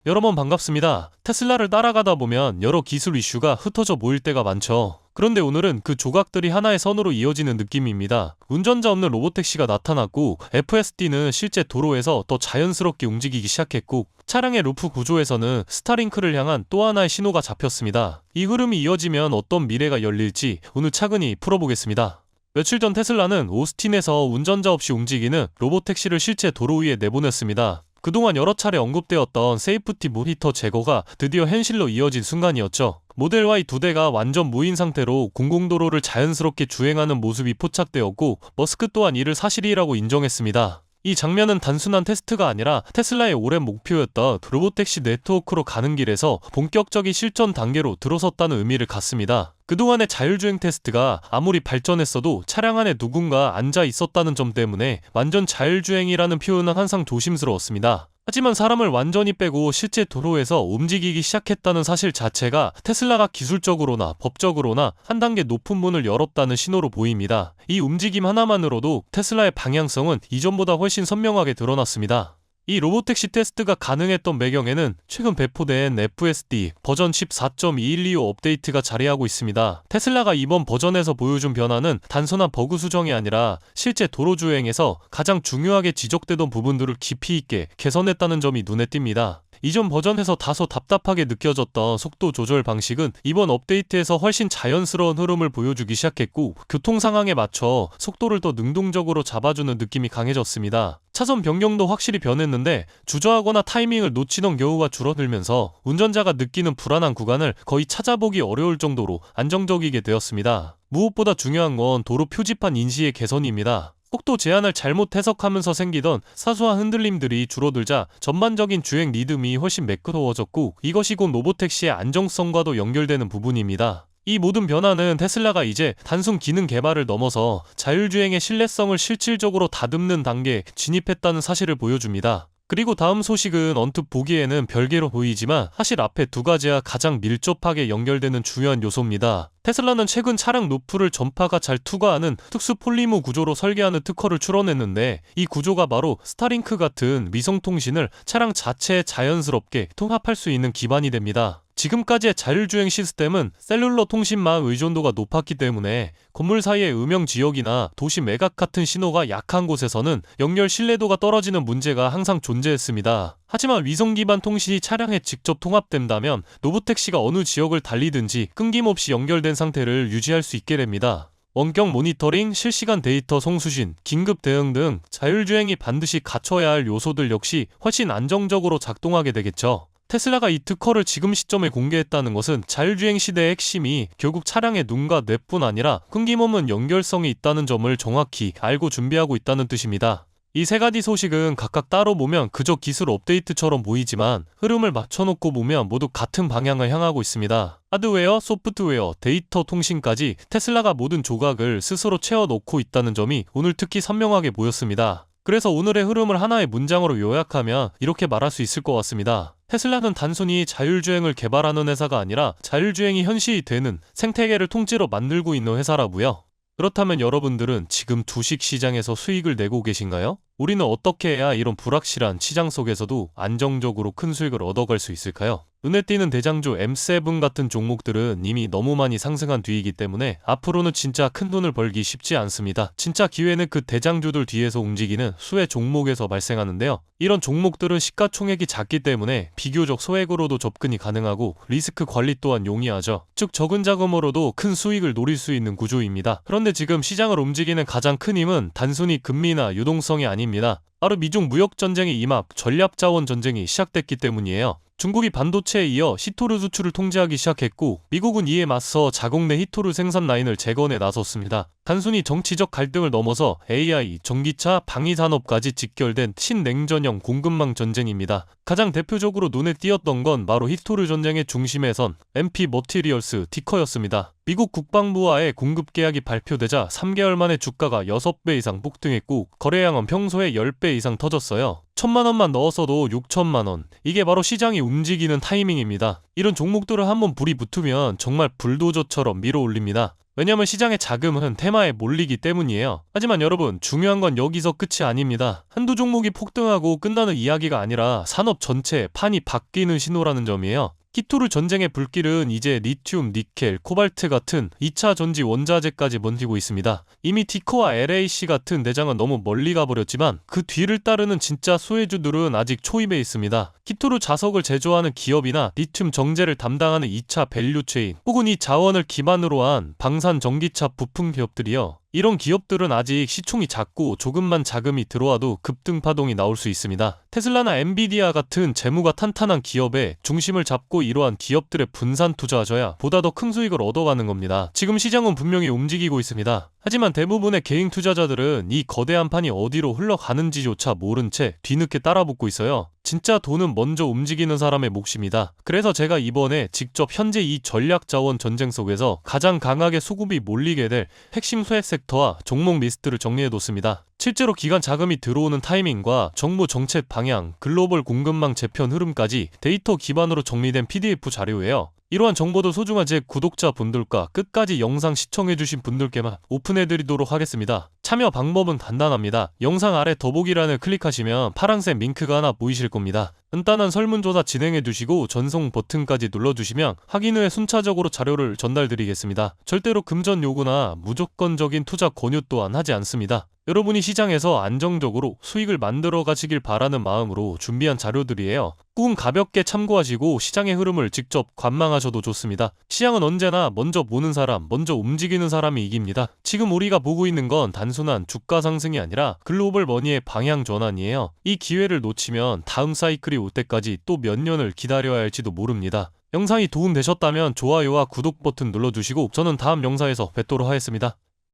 여러분 반갑습니다. 테슬라를 따라가다 보면 여러 기술 이슈가 흩어져 모일 때가 많죠. 그런데 오늘은 그 조각들이 하나의 선으로 이어지는 느낌입니다. 운전자 없는 로보택시가 나타났고, FSD는 실제 도로에서 더 자연스럽게 움직이기 시작했고, 차량의 루프 구조에서는 스타링크를 향한 또 하나의 신호가 잡혔습니다. 이 흐름이 이어지면 어떤 미래가 열릴지 오늘 차근히 풀어보겠습니다. 며칠 전 테슬라는 오스틴에서 운전자 없이 움직이는 로보택시를 실제 도로 위에 내보냈습니다. 그동안 여러 차례 언급되었던 세이프티 모니터 제거가 드디어 현실로 이어진 순간이었죠. 모델 Y 2대가 완전 무인 상태로 공공도로를 자연스럽게 주행하는 모습이 포착되었고, 머스크 또한 이를 사실이라고 인정했습니다. 이 장면은 단순한 테스트가 아니라 테슬라의 오랜 목표였던 로보택시 네트워크로 가는 길에서 본격적인 실전 단계로 들어섰다는 의미를 갖습니다. 그동안의 자율주행 테스트가 아무리 발전했어도 차량 안에 누군가 앉아 있었다는 점 때문에 완전 자율주행이라는 표현은 항상 조심스러웠습니다. 하지만 사람을 완전히 빼고 실제 도로에서 움직이기 시작했다는 사실 자체가 테슬라가 기술적으로나 법적으로나 한 단계 높은 문을 열었다는 신호로 보입니다. 이 움직임 하나만으로도 테슬라의 방향성은 이전보다 훨씬 선명하게 드러났습니다. 이 로보택시 테스트가 가능했던 배경에는 최근 배포된 FSD 버전 14.2125 업데이트가 자리하고 있습니다. 테슬라가 이번 버전에서 보여준 변화는 단순한 버그 수정이 아니라 실제 도로 주행에서 가장 중요하게 지적되던 부분들을 깊이 있게 개선했다는 점이 눈에 띕니다. 이전 버전에서 다소 답답하게 느껴졌던 속도 조절 방식은 이번 업데이트에서 훨씬 자연스러운 흐름을 보여주기 시작했고, 교통 상황에 맞춰 속도를 더 능동적으로 잡아주는 느낌이 강해졌습니다. 차선 변경도 확실히 변했는데, 주저하거나 타이밍을 놓치던 경우가 줄어들면서 운전자가 느끼는 불안한 구간을 거의 찾아보기 어려울 정도로 안정적이게 되었습니다. 무엇보다 중요한 건 도로 표지판 인식의 개선입니다. 속도 제한을 잘못 해석하면서 생기던 사소한 흔들림들이 줄어들자 전반적인 주행 리듬이 훨씬 매끄러워졌고, 이것이 곧 로보택시의 안정성과도 연결되는 부분입니다. 이 모든 변화는 테슬라가 이제 단순 기능 개발을 넘어서 자율주행의 신뢰성을 실질적으로 다듬는 단계에 진입했다는 사실을 보여줍니다. 그리고 다음 소식은 언뜻 보기에는 별개로 보이지만 사실 앞에 두 가지와 가장 밀접하게 연결되는 중요한 요소입니다. 테슬라는 최근 차량 루프를 전파가 잘 투과하는 특수 폴리머 구조로 설계하는 특허를 출원했는데, 이 구조가 바로 스타링크 같은 위성통신을 차량 자체에 자연스럽게 통합할 수 있는 기반이 됩니다. 지금까지의 자율주행 시스템은 셀룰러 통신망 의존도가 높았기 때문에 건물 사이의 음영 지역이나 도시 매각 같은 신호가 약한 곳에서는 연결 신뢰도가 떨어지는 문제가 항상 존재했습니다. 하지만 위성 기반 통신이 차량에 직접 통합된다면 로보택시가 어느 지역을 달리든지 끊김없이 연결된 상태를 유지할 수 있게 됩니다. 원격 모니터링, 실시간 데이터 송수신, 긴급 대응 등 자율주행이 반드시 갖춰야 할 요소들 역시 훨씬 안정적으로 작동하게 되겠죠. 테슬라가 이 특허를 지금 시점에 공개했다는 것은 자율주행 시대의 핵심이 결국 차량의 눈과 뇌뿐 아니라 끊김없는 연결성이 있다는 점을 정확히 알고 준비하고 있다는 뜻입니다. 이 세 가지 소식은 각각 따로 보면 그저 기술 업데이트처럼 보이지만, 흐름을 맞춰놓고 보면 모두 같은 방향을 향하고 있습니다. 하드웨어, 소프트웨어, 데이터 통신까지 테슬라가 모든 조각을 스스로 채워넣고 있다는 점이 오늘 특히 선명하게 보였습니다. 그래서 오늘의 흐름을 하나의 문장으로 요약하면 이렇게 말할 수 있을 것 같습니다. 테슬라는 단순히 자율주행을 개발하는 회사가 아니라 자율주행이 현실이 되는 생태계를 통째로 만들고 있는 회사라고요. 그렇다면 여러분들은 지금 주식시장에서 수익을 내고 계신가요? 우리는 어떻게 해야 이런 불확실한 시장 속에서도 안정적으로 큰 수익을 얻어갈 수 있을까요? 눈에 띄는 대장주 M7 같은 종목들은 이미 너무 많이 상승한 뒤이기 때문에 앞으로는 진짜 큰 돈을 벌기 쉽지 않습니다. 진짜 기회는 그 대장주들 뒤에서 움직이는 수혜 종목에서 발생하는데요. 이런 종목들은 시가총액이 작기 때문에 비교적 소액으로도 접근이 가능하고 리스크 관리 또한 용이하죠. 즉 적은 자금으로도 큰 수익을 노릴 수 있는 구조입니다. 그런데 지금 시장을 움직이는 가장 큰 힘은 단순히 금리나 유동성이 아닙니다. 바로 미중 무역전쟁의 임합, 전략자원 전쟁이 시작됐기 때문이에요. 중국이 반도체에 이어 히토르 수출을 통제하기 시작했고, 미국은 이에 맞서 자국 내 히토르 생산 라인을 재건에 나섰습니다. 단순히 정치적 갈등을 넘어서 AI, 전기차, 방위산업까지 직결된 신냉전형 공급망 전쟁입니다. 가장 대표적으로 눈에 띄었던 건 바로 히토르 전쟁의 중심에 선 MP 머티리얼스 티커였습니다. 미국 국방부와의 공급 계약이 발표되자 3개월 만에 주가가 6배 이상 폭등했고, 거래량은 평소에 10배 이상 터졌어요. 1,000만원만 넣었어도 6천만원. 이게 바로 시장이 움직이는 타이밍입니다. 이런 종목들을 한번 불이 붙으면 정말 불도저처럼 밀어올립니다. 왜냐면 시장의 자금은 테마에 몰리기 때문이에요. 하지만 여러분, 중요한 건 여기서 끝이 아닙니다. 한두 종목이 폭등하고 끝나는 이야기가 아니라 산업 전체의 판이 바뀌는 신호라는 점이에요. 키토르 전쟁의 불길은 이제 리튬, 니켈, 코발트 같은 2차 전지 원자재까지 번지고 있습니다. 이미 티코와 LAC 같은 대장은 너무 멀리 가버렸지만 그 뒤를 따르는 진짜 수혜주들은 아직 초입에 있습니다. 키토르 자석을 제조하는 기업이나 리튬 정제를 담당하는 2차 밸류체인 혹은 이 자원을 기반으로 한 방산 전기차 부품 기업들이요. 이런 기업들은 아직 시총이 작고 조금만 자금이 들어와도 급등 파동이 나올 수 있습니다. 테슬라나 엔비디아 같은 재무가 탄탄한 기업에 중심을 잡고 이러한 기업들의 분산 투자하셔야 보다 더 큰 수익을 얻어가는 겁니다. 지금 시장은 분명히 움직이고 있습니다. 하지만 대부분의 개인 투자자들은 이 거대한 판이 어디로 흘러가는지조차 모른 채 뒤늦게 따라붙고 있어요. 진짜 돈은 먼저 움직이는 사람의 몫입니다. 그래서 제가 이번에 직접 현재 이 전략자원 전쟁 속에서 가장 강하게 수급이 몰리게 될 핵심 수혜 섹터와 종목 리스트를 정리해뒀습니다. 실제로 기관 자금이 들어오는 타이밍과 정부 정책 방향, 글로벌 공급망 재편 흐름까지 데이터 기반으로 정리된 PDF 자료예요. 이러한 정보도 소중한 제 구독자분들과 끝까지 영상 시청해주신 분들께만 오픈해드리도록 하겠습니다. 참여 방법은 간단합니다. 영상 아래 더보기란을 클릭하시면 파란색 링크가 하나 보이실 겁니다. 간단한 설문조사 진행해두시고 전송 버튼까지 눌러주시면 확인 후에 순차적으로 자료를 전달드리겠습니다. 절대로 금전 요구나 무조건적인 투자 권유 또한 하지 않습니다. 여러분이 시장에서 안정적으로 수익을 만들어 가시길 바라는 마음으로 준비한 자료들이에요. 꾹 가볍게 참고하시고 시장의 흐름을 직접 관망하셔도 좋습니다. 시장은 언제나 먼저 보는 사람, 먼저 움직이는 사람이 이깁니다. 지금 우리가 보고 있는 건 단순한 주가 상승이 아니라 글로벌 머니의 방향 전환이에요. 이 기회를 놓치면 다음 사이클이 올 때까지 또 몇 년을 기다려야 할지도 모릅니다. 영상이 도움되셨다면 좋아요와 구독 버튼 눌러주시고 저는 다음 영상에서 뵙도록 하겠습니다.